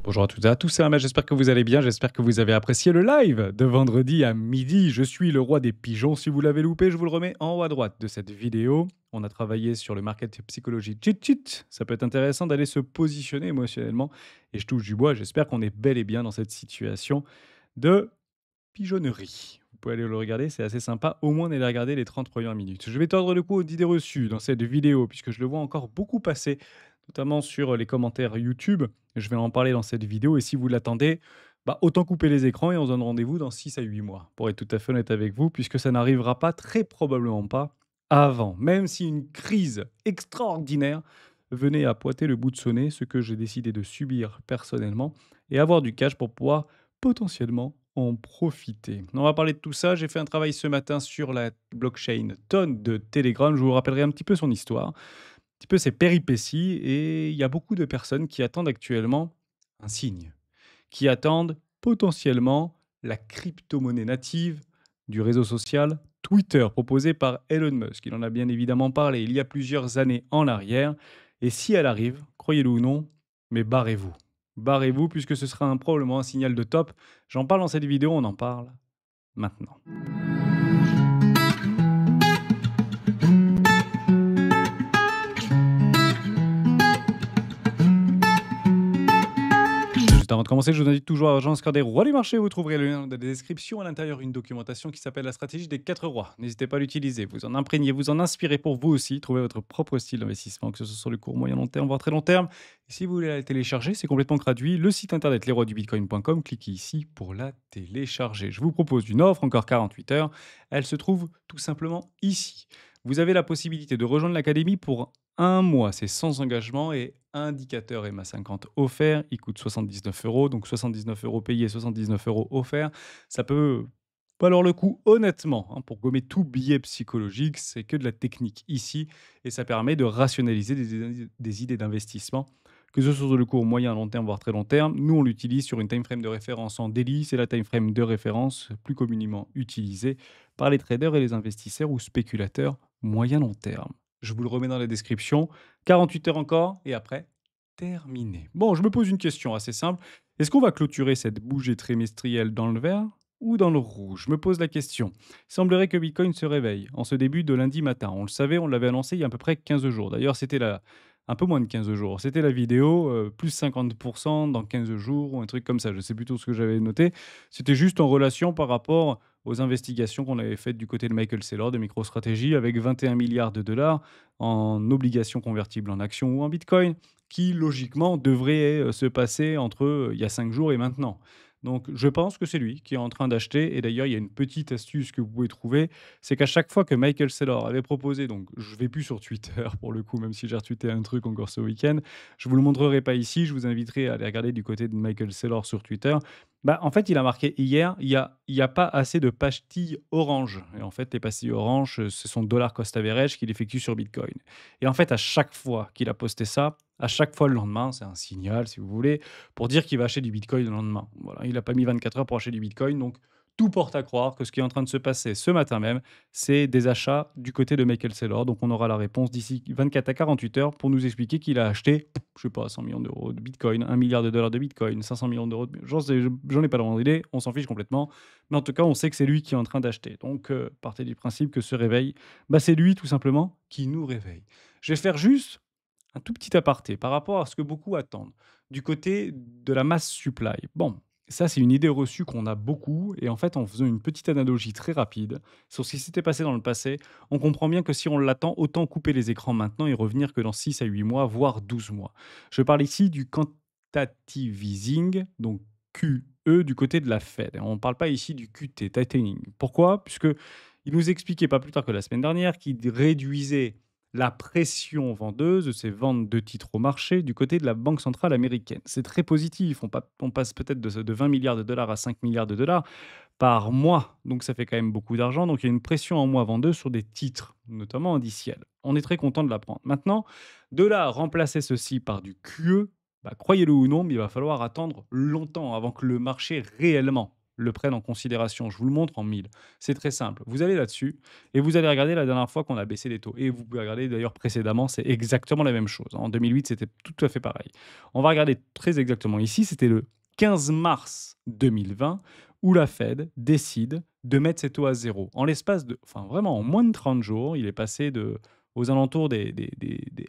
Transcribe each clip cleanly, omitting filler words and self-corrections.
Bonjour à toutes et à tous, c'est Ahmed, j'espère que vous allez bien, j'espère que vous avez apprécié le live de vendredi à midi. Je suis le roi des pigeons, si vous l'avez loupé, je vous le remets en haut à droite de cette vidéo. On a travaillé sur le market psychologie cheat sheet, ça peut être intéressant d'aller se positionner émotionnellement et je touche du bois, j'espère qu'on est bel et bien dans cette situation de pigeonnerie. Vous pouvez aller le regarder, c'est assez sympa, au moins on allait regarder les 30 premières minutes. Je vais tordre le cou aux idées reçues dans cette vidéo puisque je le vois encore beaucoup passer notamment sur les commentaires YouTube. Je vais en parler dans cette vidéo et si vous l'attendez, bah, autant couper les écrans et on se donne rendez-vous dans 6 à 8 mois, pour être tout à fait honnête avec vous, puisque ça n'arrivera pas, très probablement pas, avant. Même si une crise extraordinaire venait à pointer le bout de son nez, ce que j'ai décidé de subir personnellement, et avoir du cash pour pouvoir potentiellement en profiter. On va parler de tout ça. J'ai fait un travail ce matin sur la blockchain tonne de Telegram. Je vous rappellerai un petit peu son histoire petit peu ses péripéties et il y a beaucoup de personnes qui attendent actuellement un signe, qui attendent potentiellement la crypto-monnaie native du réseau social Twitter proposée par Elon Musk. Il en a bien évidemment parlé il y a plusieurs années en arrière. Et si elle arrive, croyez-le ou non, mais barrez-vous. Barrez-vous puisque ce sera probablement un signal de top. J'en parle dans cette vidéo, on en parle maintenant. Juste avant de commencer, je vous invite toujours à rejoindre Score des rois du marché. Vous trouverez le lien dans la description. À l'intérieur, une documentation qui s'appelle la stratégie des 4 rois. N'hésitez pas à l'utiliser. Vous en imprégnez, vous en inspirez pour vous aussi. Trouvez votre propre style d'investissement, que ce soit sur le court, moyen, long terme, voire très long terme. Et si vous voulez la télécharger, c'est complètement gratuit. Le site internet lesroisdubitcoin.com. Cliquez ici pour la télécharger. Je vous propose une offre, encore 48 heures. Elle se trouve tout simplement ici. Vous avez la possibilité de rejoindre l'académie pour un mois, c'est sans engagement et indicateur EMA50 offert. Il coûte 79 euros, donc 79 euros payés, 79 euros offerts. Ça peut valoir le coup, honnêtement, hein, pour gommer tout biais psychologique. C'est que de la technique ici et ça permet de rationaliser des idées d'investissement. Que ce soit sur le court, moyen, long terme, voire très long terme, nous on l'utilise sur une time frame de référence en daily. C'est la time frame de référence plus communément utilisée par les traders et les investisseurs ou spéculateurs moyen long terme. Je vous le remets dans la description. 48 heures encore et après, terminé. Bon, je me pose une question assez simple. Est-ce qu'on va clôturer cette bougie trimestrielle dans le vert ou dans le rouge? Je me pose la question. Il semblerait que Bitcoin se réveille en ce début de lundi matin. On le savait, on l'avait annoncé il y a à peu près 15 jours. D'ailleurs, c'était un peu moins de 15 jours. C'était la vidéo, plus 50% dans 15 jours ou un truc comme ça. Je sais plutôt ce que j'avais noté. C'était juste en relation par rapport aux investigations qu'on avait faites du côté de Michael Saylor de MicroStrategy avec 21 milliards de dollars en obligations convertibles en actions ou en Bitcoin qui, logiquement, devrait se passer entre il y a 5 jours et maintenant. Donc, je pense que c'est lui qui est en train d'acheter. Et d'ailleurs, il y a une petite astuce que vous pouvez trouver. C'est qu'à chaque fois que Michael Saylor avait proposé, donc je ne vais plus sur Twitter pour le coup, même si j'ai retweeté un truc encore ce week-end, je ne vous le montrerai pas ici. Je vous inviterai à aller regarder du côté de Michael Saylor sur Twitter. Bah, en fait, il a marqué hier, il y a pas assez de pastilles orange. Et en fait, les pastilles orange, ce sont dollar cost average qu'il effectue sur Bitcoin. Et en fait, à chaque fois qu'il a posté ça, à chaque fois le lendemain, c'est un signal, si vous voulez, pour dire qu'il va acheter du Bitcoin le lendemain. Voilà, il n'a pas mis 24 heures pour acheter du Bitcoin, donc tout porte à croire que ce qui est en train de se passer ce matin même, c'est des achats du côté de Michael Saylor. Donc on aura la réponse d'ici 24 à 48 heures pour nous expliquer qu'il a acheté, je sais pas, 100 millions d'euros de Bitcoin, 1 milliard de dollars de Bitcoin, 500 millions d'euros de... J'en ai pas la moindre idée, on s'en fiche complètement. Mais en tout cas, on sait que c'est lui qui est en train d'acheter. Donc partez du principe que ce réveil, bah, c'est lui tout simplement qui nous réveille. Je vais faire juste un tout petit aparté par rapport à ce que beaucoup attendent du côté de la masse supply. Bon, ça, c'est une idée reçue qu'on a beaucoup. Et en fait, en faisant une petite analogie très rapide sur ce qui s'était passé dans le passé, on comprend bien que si on l'attend, autant couper les écrans maintenant et revenir que dans 6 à 8 mois, voire 12 mois. Je parle ici du quantitative easing, donc QE du côté de la Fed. On ne parle pas ici du QT, tightening. Pourquoi? Puisque il nous expliquait pas plus tard que la semaine dernière qu'il réduisait la pression vendeuse de ces ventes de titres au marché du côté de la Banque centrale américaine. C'est très positif. On passe peut-être de 20 milliards de dollars à 5 milliards de dollars par mois. Donc ça fait quand même beaucoup d'argent. Donc il y a une pression en mois vendeuse sur des titres, notamment indiciels. On est très content de l'apprendre. Maintenant, de là à remplacer ceci par du QE, bah, croyez-le ou non, mais il va falloir attendre longtemps avant que le marché réellement le prennent en considération. Je vous le montre en 1000. C'est très simple. Vous allez là-dessus et vous allez regarder la dernière fois qu'on a baissé les taux. Et vous pouvez regarder d'ailleurs précédemment, c'est exactement la même chose. En 2008, c'était tout à fait pareil. On va regarder très exactement ici, c'était le 15 mars 2020 où la Fed décide de mettre ses taux à zéro. En l'espace de, enfin vraiment en moins de 30 jours, il est passé aux alentours des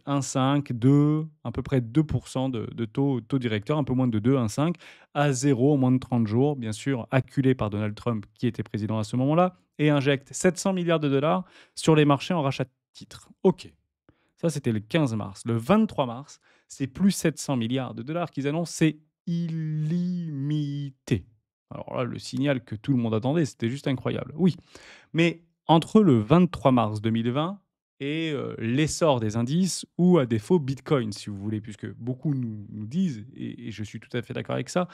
1,5, 2, à peu près 2% de taux directeur, un peu moins de 2, 1,5, à zéro en moins de 30 jours, bien sûr, acculé par Donald Trump qui était président à ce moment-là, et injecte 700 milliards de dollars sur les marchés en rachat de titres. OK, ça c'était le 15 mars. Le 23 mars, c'est plus 700 milliards de dollars qu'ils annoncent, c'est illimité. Alors là, le signal que tout le monde attendait, c'était juste incroyable. Oui, mais entre le 23 mars 2020 et l'essor des indices ou à défaut Bitcoin, si vous voulez, puisque beaucoup nous disent, et je suis tout à fait d'accord avec ça,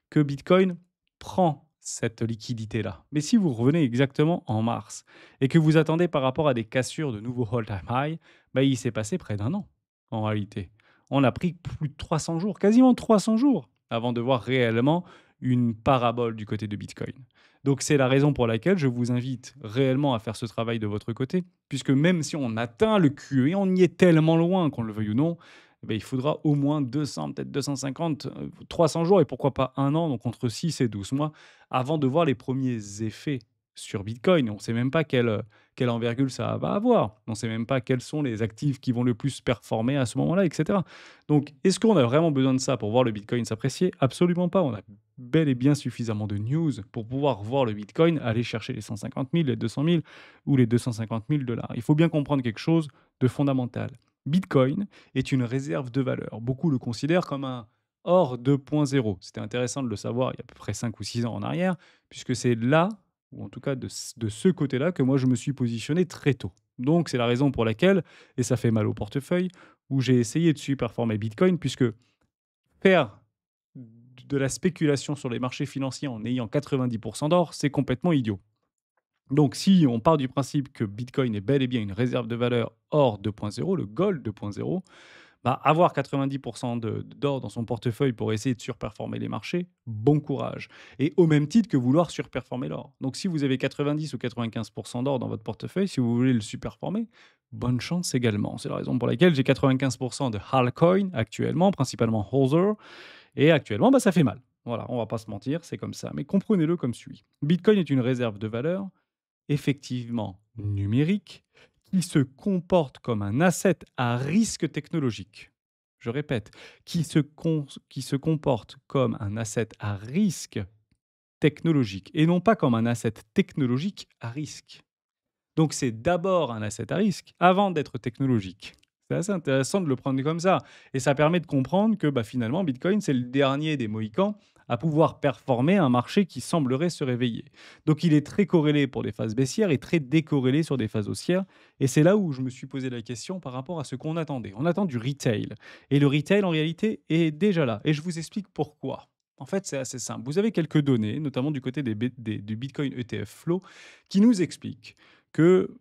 que Bitcoin prend cette liquidité-là. Mais si vous revenez exactement en mars et que vous attendez par rapport à des cassures de nouveaux all-time high, bah, il s'est passé près d'un an en réalité. On a pris plus de 300 jours, quasiment 300 jours, avant de voir réellement une parabole du côté de Bitcoin. Donc c'est la raison pour laquelle je vous invite réellement à faire ce travail de votre côté, puisque même si on atteint le QE, et on y est tellement loin, qu'on le veuille ou non, eh ben, il faudra au moins 200, peut-être 250, 300 jours et pourquoi pas un an, donc entre 6 et 12 mois, avant de voir les premiers effets sur Bitcoin. On ne sait même pas quelle envergure ça va avoir. On ne sait même pas quels sont les actifs qui vont le plus performer à ce moment-là, etc. Donc, est-ce qu'on a vraiment besoin de ça pour voir le Bitcoin s'apprécier? Absolument pas. On a bel et bien suffisamment de news pour pouvoir voir le Bitcoin aller chercher les 150 000, les 200 000 ou les 250 000 dollars. Il faut bien comprendre quelque chose de fondamental. Bitcoin est une réserve de valeur. Beaucoup le considèrent comme un or 2.0. C'était intéressant de le savoir il y a à peu près 5 ou 6 ans en arrière, puisque c'est là, ou en tout cas de ce côté-là, que moi je me suis positionné très tôt. Donc c'est la raison pour laquelle, et ça fait mal au portefeuille, où j'ai essayé de superformer Bitcoin, puisque faire de la spéculation sur les marchés financiers en ayant 90% d'or, c'est complètement idiot. Donc, si on part du principe que Bitcoin est bel et bien une réserve de valeur or 2.0, le gold 2.0, bah, avoir 90% d'or dans son portefeuille pour essayer de surperformer les marchés, bon courage. Et au même titre que vouloir surperformer l'or. Donc, si vous avez 90 ou 95% d'or dans votre portefeuille, si vous voulez le superformer, bonne chance également. C'est la raison pour laquelle j'ai 95% de Halcoin actuellement, principalement Holzer, et actuellement, bah, ça fait mal. Voilà, on va pas se mentir, c'est comme ça. Mais comprenez-le comme suit. Bitcoin est une réserve de valeur effectivement numérique qui se comporte comme un asset à risque technologique. Je répète, qui se comporte comme un asset à risque technologique et non pas comme un asset technologique à risque. Donc c'est d'abord un asset à risque avant d'être technologique. C'est assez intéressant de le prendre comme ça. Et ça permet de comprendre que bah, finalement, Bitcoin, c'est le dernier des Mohicans à pouvoir performer un marché qui semblerait se réveiller. Donc il est très corrélé pour des phases baissières et très décorrélé sur des phases haussières. Et c'est là où je me suis posé la question par rapport à ce qu'on attendait. On attend du retail. Et le retail, en réalité, est déjà là. Et je vous explique pourquoi. En fait, c'est assez simple. Vous avez quelques données, notamment du côté du Bitcoin ETF Flow, qui nous expliquent que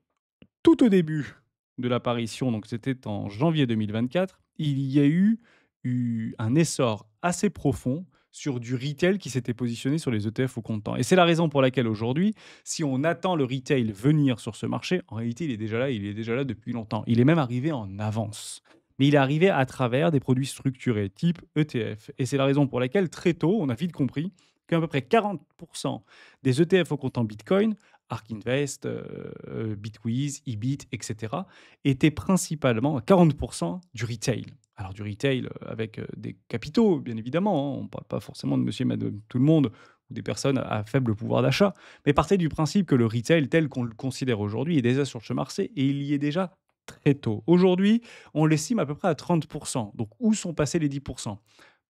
tout au début de l'apparition, donc c'était en janvier 2024, il y a eu un essor assez profond sur du retail qui s'était positionné sur les ETF au comptant. Et c'est la raison pour laquelle aujourd'hui, si on attend le retail venir sur ce marché, en réalité, il est déjà là depuis longtemps. Il est même arrivé en avance. Mais il est arrivé à travers des produits structurés, type ETF. Et c'est la raison pour laquelle, très tôt, on a vite compris qu'à peu près 40% des ETF au comptant Bitcoin, ARK Invest, Bitwiz, Ibit, etc., étaient principalement à 40% du retail. Alors du retail avec des capitaux, bien évidemment, hein, on ne parle pas forcément de monsieur et madame tout le monde ou des personnes à faible pouvoir d'achat, mais partez du principe que le retail tel qu'on le considère aujourd'hui est déjà sur ce marché et il y est déjà très tôt. Aujourd'hui, on l'estime à peu près à 30%. Donc où sont passés les 10%?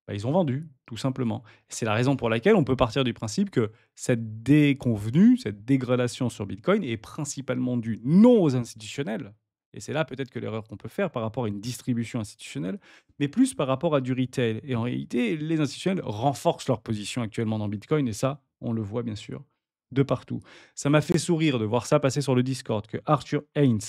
Bah, ils ont vendu, tout simplement. C'est la raison pour laquelle on peut partir du principe que cette déconvenue, cette dégradation sur Bitcoin est principalement due non aux institutionnels, et c'est là peut-être que l'erreur qu'on peut faire par rapport à une distribution institutionnelle, mais plus par rapport à du retail. Et en réalité, les institutionnels renforcent leur position actuellement dans Bitcoin, et ça, on le voit bien sûr de partout. Ça m'a fait sourire de voir ça passer sur le Discord, que Arthur Haynes,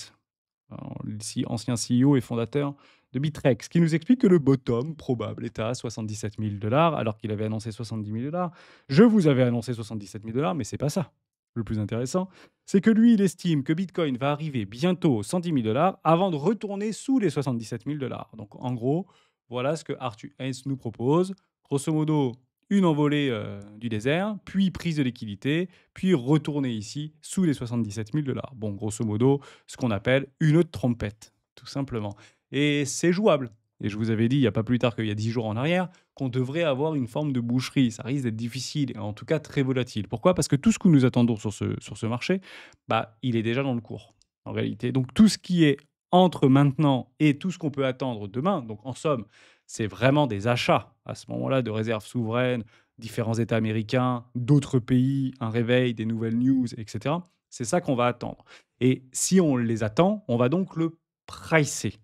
alors, ancien CEO et fondateur de Bittrex, qui nous explique que le bottom probable est à 77 000 dollars, alors qu'il avait annoncé 70 000 dollars. Je vous avais annoncé 77 000 dollars, mais c'est pas ça. Le plus intéressant, c'est que lui, il estime que Bitcoin va arriver bientôt aux 110 000 dollars avant de retourner sous les 77 000 dollars. Donc, en gros, voilà ce que Arthur Hayes nous propose. Grosso modo, une envolée du désert, puis prise de liquidité, puis retourner ici sous les 77 000 dollars. Bon, grosso modo, ce qu'on appelle une trompette, tout simplement. Et c'est jouable. Et je vous avais dit, il n'y a pas plus tard qu'il y a 10 jours en arrière, qu'on devrait avoir une forme de boucherie. Ça risque d'être difficile, et en tout cas très volatile. Pourquoi? Parce que tout ce que nous attendons sur ce marché, bah, il est déjà dans le cours, en réalité. Donc tout ce qui est entre maintenant et tout ce qu'on peut attendre demain, donc en somme, c'est vraiment des achats à ce moment-là de réserves souveraines, différents États américains, d'autres pays, un réveil, des nouvelles news, etc. C'est ça qu'on va attendre. Et si on les attend, on va donc le pricer,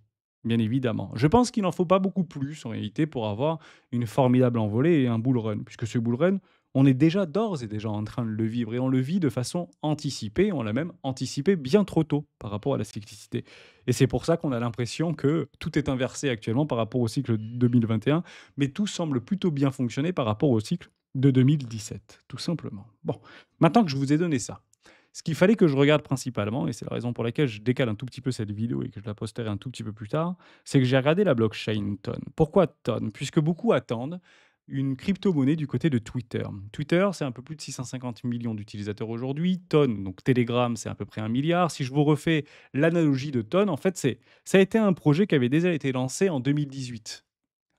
bien évidemment. Je pense qu'il n'en faut pas beaucoup plus en réalité pour avoir une formidable envolée et un bull run, puisque ce bull run, on est déjà d'ores et déjà en train de le vivre et on le vit de façon anticipée. On l'a même anticipé bien trop tôt par rapport à la cyclicité. Et c'est pour ça qu'on a l'impression que tout est inversé actuellement par rapport au cycle 2021, mais tout semble plutôt bien fonctionner par rapport au cycle de 2017, tout simplement. Bon, maintenant que je vous ai donné ça, ce qu'il fallait que je regarde principalement, et c'est la raison pour laquelle je décale un tout petit peu cette vidéo et que je la posterai un tout petit peu plus tard, c'est que j'ai regardé la blockchain Ton. Pourquoi Ton? Puisque beaucoup attendent une crypto-monnaie du côté de Twitter. Twitter, c'est un peu plus de 650 millions d'utilisateurs aujourd'hui. Ton, donc Telegram, c'est à peu près 1 milliard. Si je vous refais l'analogie de Ton, en fait, ça a été un projet qui avait déjà été lancé en 2018.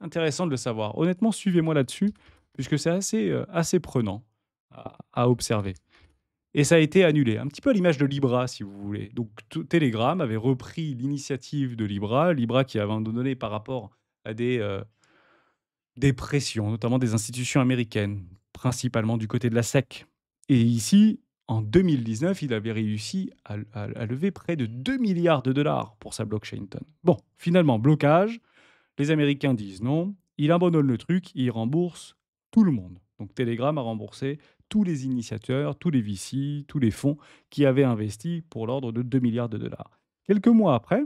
Intéressant de le savoir. Honnêtement, suivez-moi là-dessus, puisque c'est assez prenant à observer. Et ça a été annulé, un petit peu à l'image de Libra, si vous voulez. Donc Telegram avait repris l'initiative de Libra, Libra qui avait abandonné par rapport à des pressions, notamment des institutions américaines, principalement du côté de la SEC. Et ici, en 2019, il avait réussi à lever près de 2 milliards de dollars pour sa blockchain Ton. Bon, finalement, blocage, les Américains disent non, il abandonne le truc, il rembourse tout le monde. Donc Telegram a remboursé tous les initiateurs, tous les VC, tous les fonds qui avaient investi pour l'ordre de 2 milliards de dollars. Quelques mois après,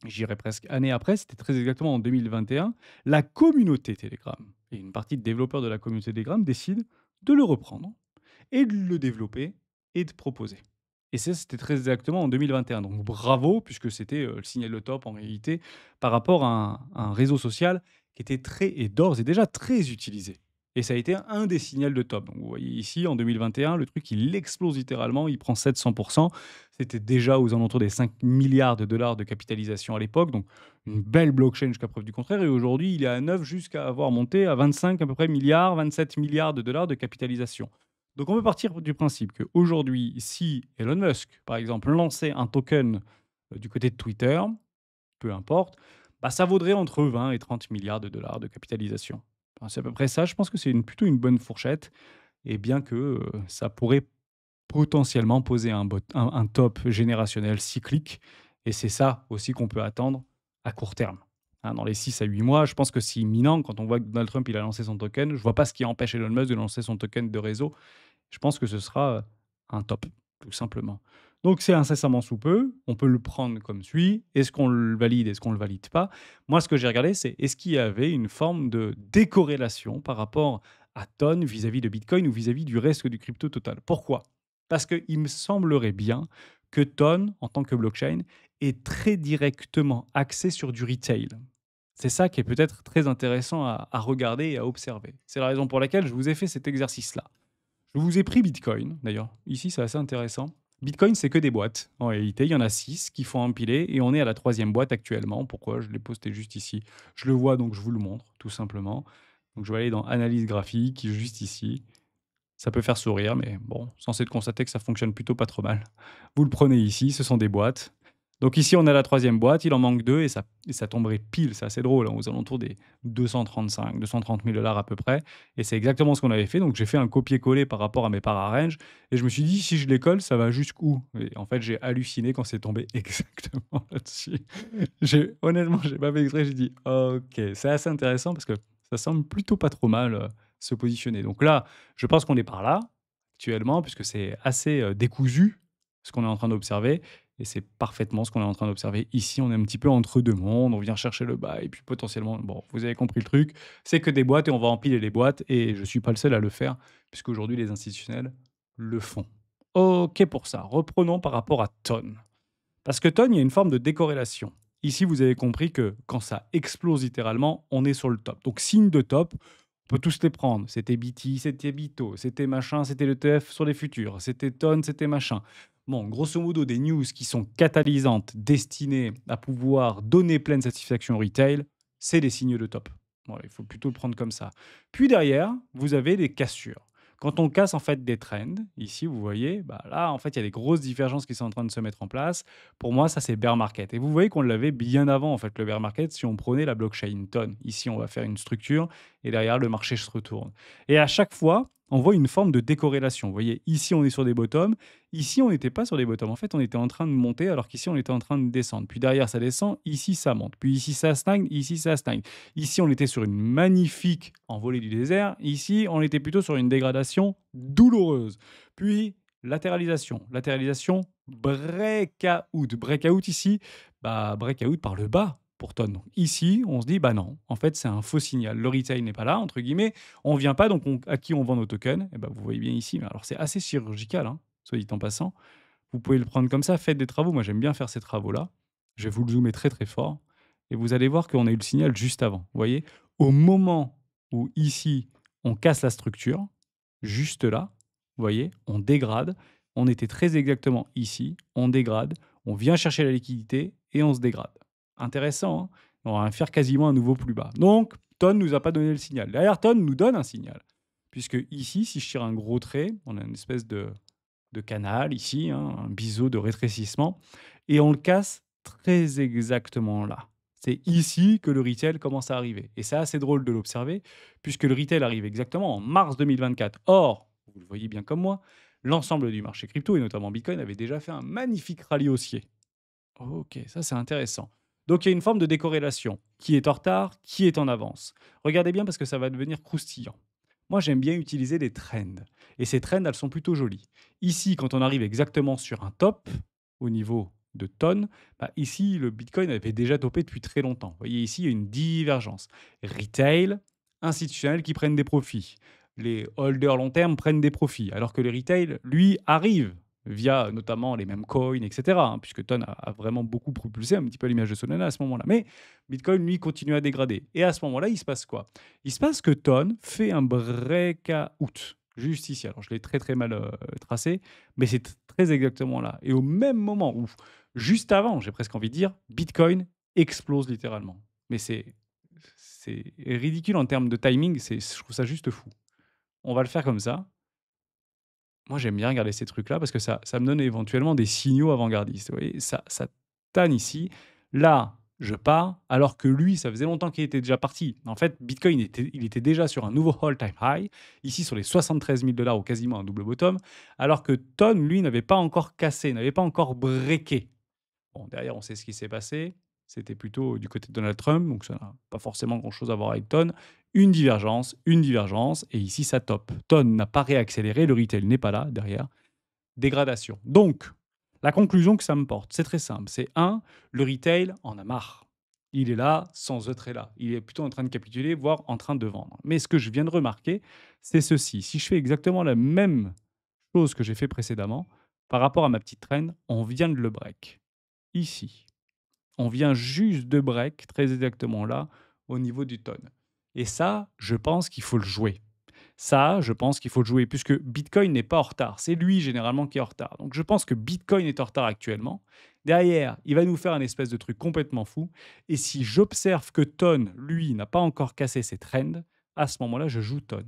j'irais presque année après, c'était très exactement en 2021, la communauté Telegram et une partie de développeurs de la communauté Telegram décident de le reprendre et de le développer et de proposer. Et ça, c'était très exactement en 2021. Donc bravo, puisque c'était le signal de top en réalité par rapport à un réseau social qui était très et d'ores et déjà très utilisé. Et ça a été un des signaux de top. Donc vous voyez ici, en 2021, le truc, il explose littéralement, il prend 700%. C'était déjà aux alentours des 5 milliards de dollars de capitalisation à l'époque. Donc une belle blockchain jusqu'à preuve du contraire. Et aujourd'hui, il est à 9 jusqu'à avoir monté à 25 à peu près milliards, 27 milliards de dollars de capitalisation. Donc on peut partir du principe qu'aujourd'hui, si Elon Musk, par exemple, lançait un token du côté de Twitter, peu importe, bah, ça vaudrait entre 20 et 30 milliards de dollars de capitalisation. Enfin, c'est à peu près ça. Je pense que c'est plutôt une bonne fourchette. Et bien que ça pourrait potentiellement poser un top générationnel cyclique. Et c'est ça aussi qu'on peut attendre à court terme. Hein, dans les 6 à 8 mois, je pense que c'est imminent. Quand on voit que Donald Trump il a lancé son token, je ne vois pas ce qui empêche Elon Musk de lancer son token de réseau. Je pense que ce sera un top, tout simplement. Donc c'est incessamment sous peu, on peut le prendre comme suit. Est-ce qu'on le valide, est-ce qu'on ne le valide pas? Moi, ce que j'ai regardé, c'est est-ce qu'il y avait une forme de décorrélation par rapport à Ton vis-à-vis de Bitcoin ou vis-à-vis du reste du crypto total? Pourquoi? Parce qu'il me semblerait bien que Ton, en tant que blockchain, est très directement axé sur du retail. C'est ça qui est peut-être très intéressant à regarder et à observer. C'est la raison pour laquelle je vous ai fait cet exercice-là. Je vous ai pris Bitcoin, d'ailleurs. Ici, c'est assez intéressant. Bitcoin, c'est que des boîtes. En réalité, il y en a 6 qui font empiler et on est à la troisième boîte actuellement. Pourquoi? Je l'ai posté juste ici. Je le vois, donc je vous le montre, tout simplement. Donc, je vais aller dans Analyse graphique, juste ici. Ça peut faire sourire, mais bon, censé de constater que ça fonctionne plutôt pas trop mal. Vous le prenez ici, ce sont des boîtes. Donc ici, on a la troisième boîte, il en manque deux et ça tomberait pile, c'est assez drôle, hein, aux alentours des 230 000 dollars à peu près. Et c'est exactement ce qu'on avait fait. Donc j'ai fait un copier-coller par rapport à mes parts à range et je me suis dit, si je les colle, ça va jusqu'où? Et en fait, j'ai halluciné quand c'est tombé exactement là-dessus. Honnêtement, j'ai pas fait exprès, j'ai dit, ok, c'est assez intéressant parce que ça semble plutôt pas trop mal se positionner. Donc là, je pense qu'on est par là actuellement, puisque c'est assez décousu ce qu'on est en train d'observer. Et c'est parfaitement ce qu'on est en train d'observer ici. On est un petit peu entre deux mondes. On vient chercher le bas et puis potentiellement, bon, vous avez compris le truc, c'est que des boîtes et on va empiler les boîtes. Et je ne suis pas le seul à le faire, puisqu'aujourd'hui, les institutionnels le font. OK pour ça. Reprenons par rapport à Ton. Parce que Ton, il y a une forme de décorrélation. Ici, vous avez compris que quand ça explose littéralement, on est sur le top. Donc, signe de top, on peut tous les prendre. C'était BT, c'était Bito, c'était machin, c'était le TF sur les futurs, c'était Ton, c'était machin. Bon, grosso modo, des news qui sont catalysantes, destinées à pouvoir donner pleine satisfaction au retail, c'est des signes de top. Voilà, il faut plutôt le prendre comme ça. Puis derrière, vous avez des cassures. Quand on casse en fait des trends, ici vous voyez, bah là en fait il y a des grosses divergences qui sont en train de se mettre en place. Pour moi, ça c'est bear market. Et vous voyez qu'on l'avait bien avant en fait le bear market si on prenait la blockchain Ton. Ici on va faire une structure et derrière le marché se retourne. Et à chaque fois, on voit une forme de décorrélation. Vous voyez, ici on est sur des bottoms, ici on n'était pas sur des bottoms. En fait, on était en train de monter alors qu'ici on était en train de descendre. Puis derrière ça descend, ici ça monte. Puis ici ça stagne, ici ça stagne. Ici on était sur une magnifique envolée du désert, ici on était plutôt sur une dégradation douloureuse. Puis latéralisation, latéralisation, breakout. Breakout ici, bah breakout par le bas pour Ton. Donc ici, on se dit, bah non, en fait, c'est un faux signal. Le retail n'est pas là, entre guillemets. On vient pas, donc à qui on vend nos tokens? Et ben, vous voyez bien ici. Mais alors, c'est assez chirurgical, hein, soit dit en passant. Vous pouvez le prendre comme ça, faites des travaux. Moi, j'aime bien faire ces travaux-là. Je vais vous le zoomer très très fort. Et vous allez voir qu'on a eu le signal juste avant. Vous voyez, au moment où ici, on casse la structure, juste là, vous voyez, on dégrade. On était très exactement ici, on dégrade, on vient chercher la liquidité et on se dégrade. Intéressant, hein. On va faire quasiment un nouveau plus bas. Donc, Ton ne nous a pas donné le signal. Derrière, Ton nous donne un signal. Puisque ici, si je tire un gros trait, on a une espèce de canal ici, hein, un biseau de rétrécissement, et on le casse très exactement là. C'est ici que le retail commence à arriver. Et c'est assez drôle de l'observer, puisque le retail arrive exactement en mars 2024. Or, vous le voyez bien comme moi, l'ensemble du marché crypto, et notamment Bitcoin, avait déjà fait un magnifique rallye haussier. Ok, ça c'est intéressant. Donc il y a une forme de décorrélation. Qui est en retard, qui est en avance. Regardez bien parce que ça va devenir croustillant. Moi j'aime bien utiliser des trends. Et ces trends, elles sont plutôt jolies. Ici, quand on arrive exactement sur un top, au niveau de tonnes, bah, ici le Bitcoin avait déjà topé depuis très longtemps. Vous voyez ici, il y a une divergence. Retail, institutionnels qui prennent des profits. Les holders long terme prennent des profits. Alors que le retail, lui, arrive via notamment les mêmes coins, etc., hein, puisque Ton a vraiment beaucoup propulsé, un petit peu à l'image de Solana à ce moment-là. Mais Bitcoin, lui, continue à dégrader. Et à ce moment-là, il se passe quoi? Il se passe que Ton fait un breakout, juste ici. Alors, je l'ai très, très mal tracé, mais c'est très exactement là. Et au même moment où, juste avant, j'ai presque envie de dire, Bitcoin explose littéralement. Mais c'est ridicule en termes de timing, je trouve ça juste fou. On va le faire comme ça. Moi, j'aime bien regarder ces trucs-là parce que ça me donne éventuellement des signaux avant-gardistes. Vous voyez, ça tanne ici. Là, je pars, alors que lui, ça faisait longtemps qu'il était déjà parti. En fait, Bitcoin, il était déjà sur un nouveau all-time high, ici sur les 73 000 dollars ou quasiment un double bottom, alors que Ton, lui, n'avait pas encore cassé, n'avait pas encore breaké. Bon, derrière, on sait ce qui s'est passé. C'était plutôt du côté de Donald Trump, donc ça n'a pas forcément grand-chose à voir avec Ton. Une divergence, et ici, ça top. Ton n'a pas réaccéléré, le retail n'est pas là, derrière. Dégradation. Donc, la conclusion que ça me porte, c'est très simple. C'est un, le retail en a marre. Il est là sans être là. Il est plutôt en train de capituler, voire en train de vendre. Mais ce que je viens de remarquer, c'est ceci. Si je fais exactement la même chose que j'ai fait précédemment, par rapport à ma petite traîne, on vient de le break. Ici. On vient juste de break, très exactement là, au niveau du tonne. Et ça, je pense qu'il faut le jouer. Ça, je pense qu'il faut le jouer, puisque Bitcoin n'est pas en retard. C'est lui, généralement, qui est en retard. Donc, je pense que Bitcoin est en retard actuellement. Derrière, il va nous faire un espèce de truc complètement fou. Et si j'observe que Ton, lui, n'a pas encore cassé ses trends, à ce moment-là, je joue Ton.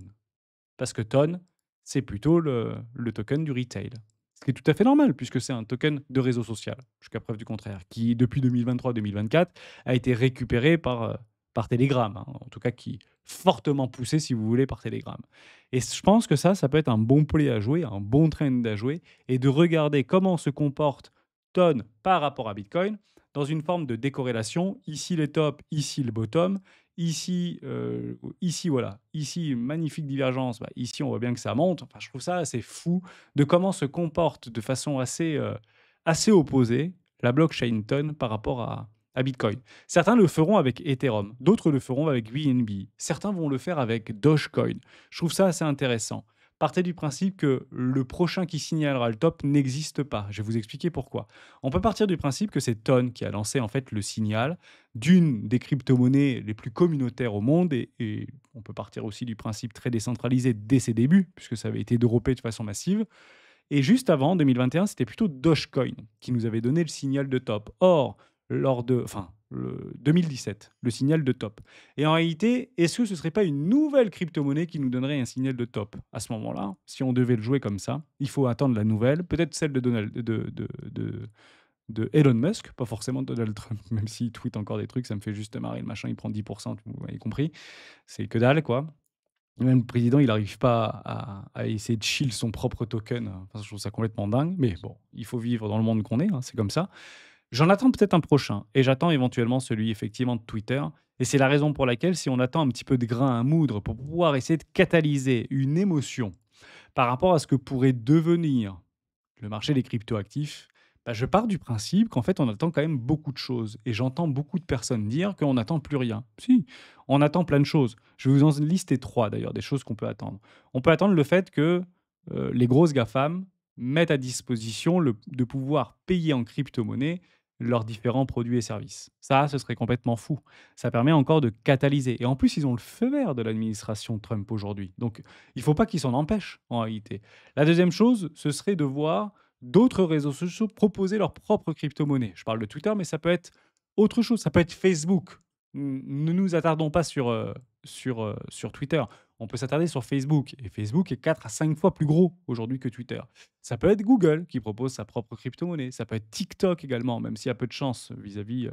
Parce que Ton, c'est plutôt le token du retail. Ce qui est tout à fait normal, puisque c'est un token de réseau social, jusqu'à preuve du contraire, qui, depuis 2023-2024, a été récupéré par Telegram, hein, en tout cas qui fortement poussé, si vous voulez, par Telegram. Et je pense que ça peut être un bon play à jouer, un bon trend à jouer, et de regarder comment se comporte Ton par rapport à Bitcoin, dans une forme de décorrélation, ici les tops, ici le bottom, ici voilà, ici une magnifique divergence, bah, ici on voit bien que ça monte. Enfin, je trouve ça assez fou de comment se comporte de façon assez opposée la blockchain Ton par rapport à Bitcoin. Certains le feront avec Ethereum, d'autres le feront avec BNB, certains vont le faire avec Dogecoin. Je trouve ça assez intéressant. Partez du principe que le prochain qui signalera le top n'existe pas. Je vais vous expliquer pourquoi. On peut partir du principe que c'est Ton qui a lancé en fait le signal d'une des crypto-monnaies les plus communautaires au monde et on peut partir aussi du principe très décentralisé dès ses débuts, puisque ça avait été droppé de façon massive. Et juste avant, en 2021, c'était plutôt Dogecoin qui nous avait donné le signal de top. Or, lors de, enfin, le 2017, le signal de top. Et en réalité, est-ce que ce ne serait pas une nouvelle crypto-monnaie qui nous donnerait un signal de top à ce moment-là? Si on devait le jouer comme ça, il faut attendre la nouvelle, peut-être celle de de Elon Musk, pas forcément de Donald Trump, même s'il tweet encore des trucs, ça me fait juste marrer. Le machin, il prend 10%, vous avez compris. C'est que dalle, quoi. Même le président, il n'arrive pas à essayer de shield son propre token. Enfin, je trouve ça complètement dingue. Mais bon, il faut vivre dans le monde qu'on est, hein, c'est comme ça. J'en attends peut-être un prochain. Et j'attends éventuellement celui effectivement de Twitter. Et c'est la raison pour laquelle, si on attend un petit peu de grain à moudre pour pouvoir essayer de catalyser une émotion par rapport à ce que pourrait devenir le marché des cryptoactifs, bah, je pars du principe qu'en fait, on attend quand même beaucoup de choses. Et j'entends beaucoup de personnes dire qu'on n'attend plus rien. Si, on attend plein de choses. Je vais vous en lister trois d'ailleurs, des choses qu'on peut attendre. On peut attendre le fait que les grosses GAFAM mettent à disposition de pouvoir payer en crypto-monnaie leurs différents produits et services. Ça, ce serait complètement fou. Ça permet encore de catalyser. Et en plus, ils ont le feu vert de l'administration Trump aujourd'hui. Donc, il ne faut pas qu'ils s'en empêchent en réalité. La deuxième chose, ce serait de voir d'autres réseaux sociaux proposer leur propre crypto-monnaie. Je parle de Twitter, mais ça peut être autre chose. Ça peut être Facebook. Ne nous attardons pas sur Twitter. On peut s'attarder sur Facebook. Et Facebook est 4 à 5 fois plus gros aujourd'hui que Twitter. Ça peut être Google qui propose sa propre crypto-monnaie. Ça peut être TikTok également, même s'il y a peu de chance vis-à-vis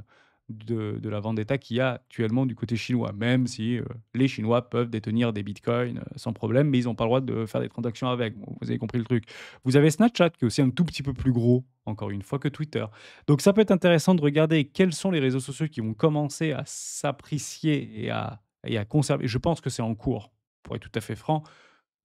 de la vendetta qu'il y a actuellement du côté chinois. Même si les Chinois peuvent détenir des bitcoins sans problème, mais ils n'ont pas le droit de faire des transactions avec. Bon, vous avez compris le truc. Vous avez Snapchat qui est aussi un tout petit peu plus gros, encore une fois, que Twitter. Donc ça peut être intéressant de regarder quels sont les réseaux sociaux qui vont commencer à s'apprécier et à conserver. Je pense que c'est en cours, pour être tout à fait franc.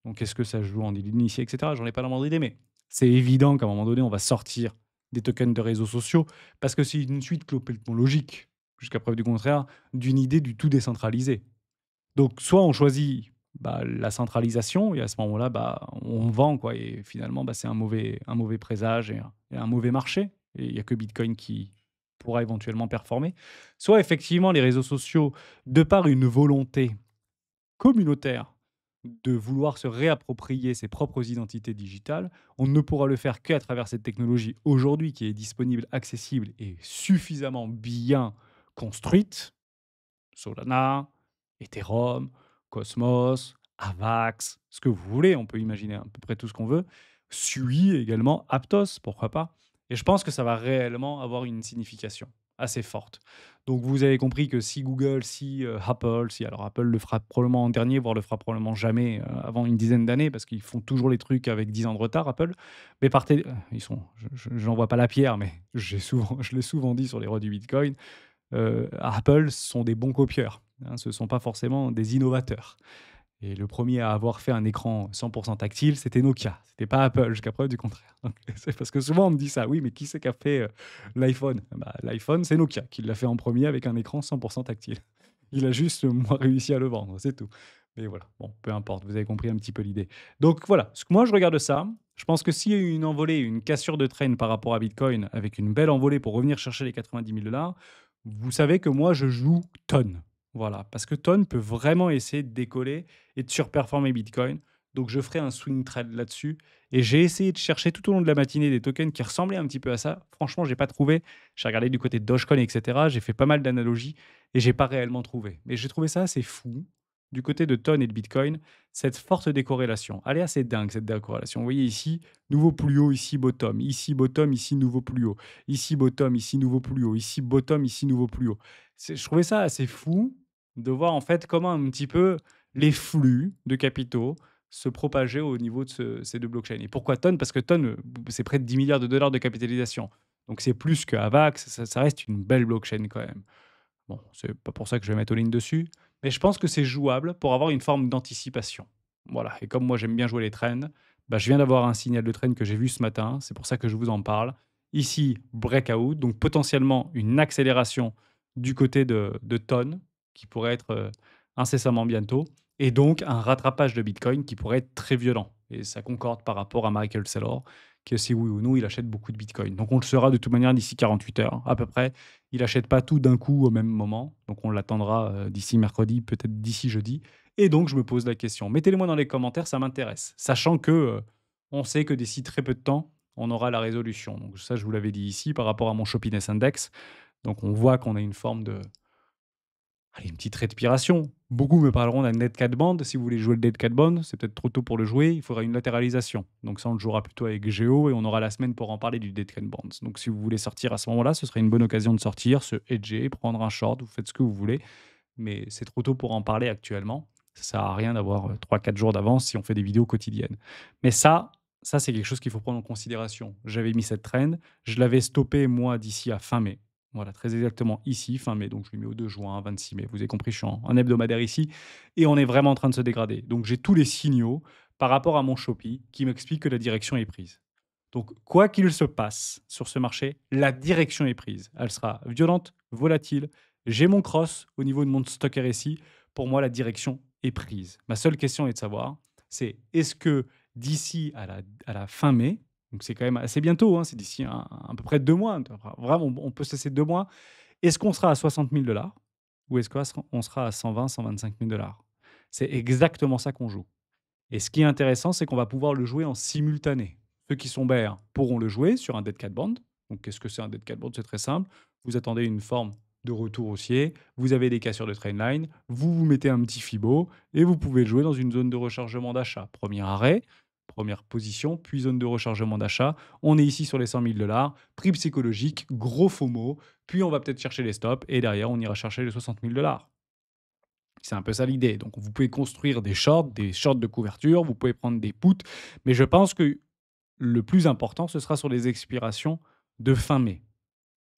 Donc, est-ce que ça joue en initié, etc. J'en ai pas la moindre idée, mais c'est évident qu'à un moment donné, on va sortir des tokens de réseaux sociaux parce que c'est une suite complètement logique, jusqu'à preuve du contraire, d'une idée du tout décentralisé. Donc, soit on choisit bah, la centralisation et à ce moment-là, bah, on vend, quoi. Et finalement, bah, c'est un mauvais présage et un mauvait marché. Et il n'y a que Bitcoin qui pourra éventuellement performer. Soit effectivement, les réseaux sociaux, de par une volonté communautaire de vouloir se réapproprier ses propres identités digitales, on ne pourra le faire qu'à travers cette technologie aujourd'hui qui est disponible, accessible et suffisamment bien construite. Solana, Ethereum, Cosmos, Avax, ce que vous voulez, on peut imaginer à peu près tout ce qu'on veut. Sui également, Aptos, pourquoi pas. Et je pense que ça va réellement avoir une signification assez forte. Donc vous avez compris que si Google, si Apple, si alors Apple le fera probablement en dernier, voire le fera probablement jamais avant une dizaine d'années, parce qu'ils font toujours les trucs avec 10 ans de retard, Apple. Mais partez, ils sont, je n'en vois pas la pierre, mais je l'ai souvent dit sur les rois du Bitcoin, Apple sont des bons copieurs, hein, ce ne sont pas forcément des innovateurs. Et le premier à avoir fait un écran 100% tactile, c'était Nokia. C'était pas Apple, jusqu'à preuve du contraire. Donc, c'est parce que souvent on me dit ça. Oui, mais qui c'est qui a fait l'iPhone? Bah, l'iPhone, c'est Nokia qui l'a fait en premier avec un écran 100% tactile. Il a juste moins réussi à le vendre, c'est tout. Mais voilà, bon, peu importe, vous avez compris un petit peu l'idée. Donc voilà, moi je regarde ça. Je pense que s'il y a eu une envolée, une cassure de traîne par rapport à Bitcoin, avec une belle envolée pour revenir chercher les 90 000 dollars, vous savez que moi je joue tonne. Voilà, parce que Ton peut vraiment essayer de décoller et de surperformer Bitcoin. Donc je ferai un swing trade là-dessus. Et j'ai essayé de chercher tout au long de la matinée des tokens qui ressemblaient un petit peu à ça. Franchement, j'ai pas trouvé. J'ai regardé du côté de Dogecoin, etc. J'ai fait pas mal d'analogies et j'ai pas réellement trouvé. Mais j'ai trouvé ça assez fou du côté de Ton et de Bitcoin, cette forte décorrélation. Elle est assez dingue cette décorrélation. Vous voyez ici, nouveau plus haut, ici bottom, ici nouveau plus haut, ici bottom, ici nouveau plus haut, ici bottom, ici nouveau plus haut. Je trouvais ça assez fou de voir en fait comment un petit peu les flux de capitaux se propageaient au niveau de ces deux blockchains. Et pourquoi Ton? Parce que Ton, c'est près de 10 milliards de dollars de capitalisation. Donc c'est plus que Avax, ça reste une belle blockchain quand même. Bon, c'est pas pour ça que je vais mettre all-in dessus, mais je pense que c'est jouable pour avoir une forme d'anticipation. Voilà, et comme moi j'aime bien jouer les trends, bah, je viens d'avoir un signal de trend que j'ai vu ce matin, c'est pour ça que je vous en parle. Ici, breakout, donc potentiellement une accélération du côté de tonnes qui pourrait être incessamment bientôt, et donc un rattrapage de Bitcoin qui pourrait être très violent. Et ça concorde par rapport à Michael Saylor, que si oui ou non, il achète beaucoup de Bitcoin. Donc on le saura de toute manière d'ici 48 heures à peu près. Il n'achète pas tout d'un coup au même moment, donc on l'attendra d'ici mercredi, peut-être d'ici jeudi. Et donc je me pose la question. Mettez-les-moi dans les commentaires, ça m'intéresse. Sachant que on sait que d'ici très peu de temps, on aura la résolution. Donc ça, je vous l'avais dit ici par rapport à mon Shoppiness Index. Donc on voit qu'on a une forme de, allez, une petite respiration. Beaucoup me parleront d'un Dead Cat Band. Si vous voulez jouer le Dead Cat Band, c'est peut-être trop tôt pour le jouer. Il faudra une latéralisation. Donc ça, on le jouera plutôt avec Géo et on aura la semaine pour en parler du Dead Cat Band. Donc si vous voulez sortir à ce moment-là, ce serait une bonne occasion de sortir, se hedger, prendre un short, vous faites ce que vous voulez. Mais c'est trop tôt pour en parler actuellement. Ça sert à rien d'avoir 3-4 jours d'avance si on fait des vidéos quotidiennes. Mais ça c'est quelque chose qu'il faut prendre en considération. J'avais mis cette trend, je l'avais stoppé moi d'ici à fin mai. Voilà, très exactement ici, fin mai. Donc je lui mets au 2 juin, 26 mai. Vous avez compris, je suis en hebdomadaire ici. Et on est vraiment en train de se dégrader. Donc j'ai tous les signaux par rapport à mon Shopee qui m'expliquent que la direction est prise. Donc, quoi qu'il se passe sur ce marché, la direction est prise. Elle sera violente, volatile. J'ai mon cross au niveau de mon stock RSI. Pour moi, la direction est prise. Ma seule question est de savoir, c'est est-ce que d'ici à la fin mai, donc c'est quand même assez bientôt, hein, c'est d'ici à peu près 2 mois, enfin, vraiment, on peut se laisser 2 mois, est-ce qu'on sera à 60 000 dollars ou est-ce qu'on sera à 120 125 000 dollars? C'est exactement ça qu'on joue. Et ce qui est intéressant, c'est qu'on va pouvoir le jouer en simultané. Ceux qui sont bears pourront le jouer sur un Dead Cat Band. Donc, qu'est-ce que c'est un Dead Cat Band? C'est très simple. Vous attendez une forme de retour haussier, vous avez des cassures de trendline, vous vous mettez un petit Fibo et vous pouvez le jouer dans une zone de rechargement d'achat. Premier arrêt, première position, puis zone de rechargement d'achat. On est ici sur les 100 000 dollars, prix psychologique, gros FOMO, puis on va peut-être chercher les stops et derrière on ira chercher les 60 000 dollars. C'est un peu ça l'idée. Donc, vous pouvez construire des shorts de couverture, vous pouvez prendre des puts, mais je pense que le plus important, ce sera sur les expirations de fin mai.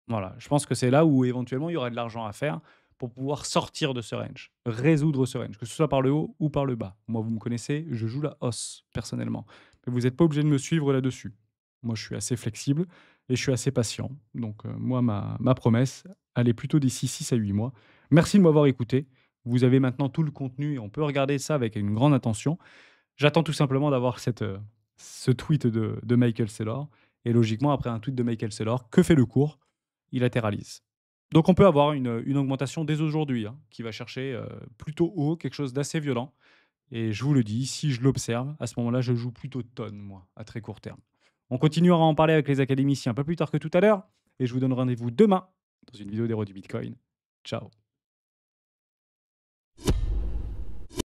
Voilà, je pense que c'est là où éventuellement il y aura de l'argent à faire pour pouvoir sortir de ce range, résoudre ce range, que ce soit par le haut ou par le bas. Moi, vous me connaissez, je joue la hausse personnellement. Mais vous n'êtes pas obligé de me suivre là-dessus. Moi, je suis assez flexible et je suis assez patient. Donc, moi, ma promesse, elle est plutôt d'ici 6 à 8 mois. Merci de m'avoir écouté. Vous avez maintenant tout le contenu et on peut regarder ça avec une grande attention. J'attends tout simplement d'avoir ce tweet de Michael Saylor. Et logiquement, après un tweet de Michael Saylor, que fait le cours? Il latéralise. Donc on peut avoir une augmentation dès aujourd'hui hein, qui va chercher plutôt haut, quelque chose d'assez violent. Et je vous le dis, si je l'observe, à ce moment-là, je joue plutôt tonne, moi, à très court terme. On continuera à en parler avec les académiciens un peu plus tard que tout à l'heure. Et je vous donne rendez-vous demain dans une vidéo d'Héros du Bitcoin. Ciao.